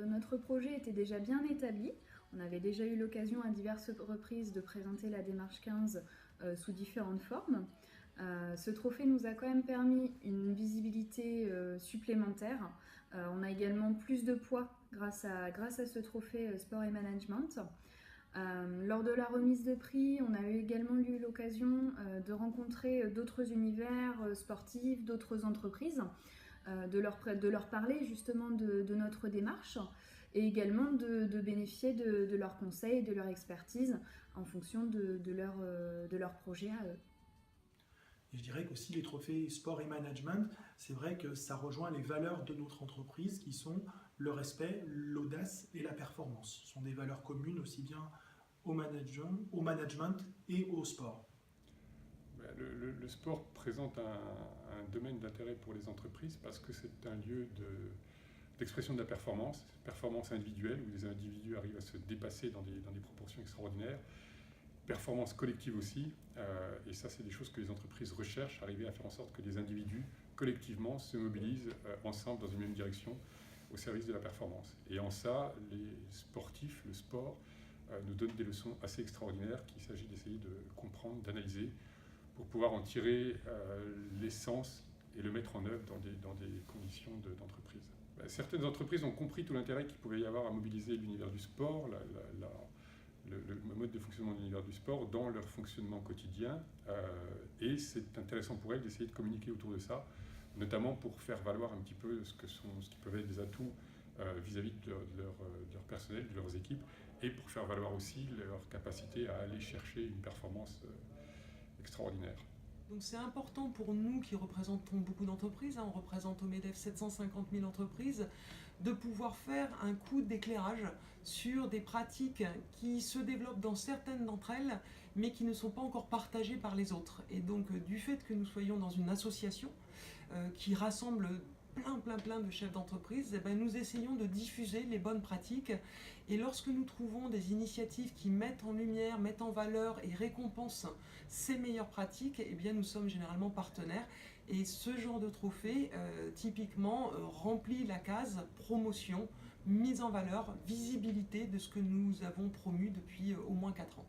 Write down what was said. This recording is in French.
Notre projet était déjà bien établi. On avait déjà eu l'occasion à diverses reprises de présenter la démarche 15 sous différentes formes. Ce trophée nous a quand même permis une visibilité supplémentaire. On a également plus de poids grâce à ce trophée sport et management. Lors de la remise de prix, on a également eu l'occasion de rencontrer d'autres univers sportifs, d'autres entreprises, de leur parler justement de notre démarche et également de bénéficier de leurs conseils, de leur expertise en fonction de leur projet à eux. Et je dirais qu'aussi les trophées sport et management, c'est vrai que ça rejoint les valeurs de notre entreprise qui sont le respect, l'audace et la performance. Ce sont des valeurs communes aussi bien au management et au sport. Le sport présente un domaine d'intérêt pour les entreprises parce que c'est un lieu d'expression de la performance individuelle où les individus arrivent à se dépasser dans des proportions extraordinaires, performance collective aussi, et ça c'est des choses que les entreprises recherchent, arriver à faire en sorte que les individus collectivement se mobilisent ensemble dans une même direction au service de la performance. Et en ça, les sportifs, le sport, nous donnent des leçons assez extraordinaires qu'il s'agit d'essayer de comprendre, d'analyser pour pouvoir en tirer l'essence et le mettre en œuvre dans des conditions d'entreprise. Certaines entreprises ont compris tout l'intérêt qu'il pouvait y avoir à mobiliser l'univers du sport, le mode de fonctionnement de l'univers du sport dans leur fonctionnement quotidien, et c'est intéressant pour elles d'essayer de communiquer autour de ça, notamment pour faire valoir un petit peu ce qui peuvent être des atouts vis-à-vis de leur personnel, de leurs équipes, et pour faire valoir aussi leur capacité à aller chercher une performance extraordinaire. Donc c'est important pour nous qui représentons beaucoup d'entreprises, on représente au MEDEF 750 000 entreprises, de pouvoir faire un coup d'éclairage sur des pratiques qui se développent dans certaines d'entre elles, mais qui ne sont pas encore partagées par les autres. Et donc du fait que nous soyons dans une association qui rassemble plein de chefs d'entreprise, nous essayons de diffuser les bonnes pratiques, et lorsque nous trouvons des initiatives qui mettent en lumière, mettent en valeur et récompensent ces meilleures pratiques, nous sommes généralement partenaires, et ce genre de trophée typiquement remplit la case promotion, mise en valeur, visibilité de ce que nous avons promu depuis au moins 4 ans.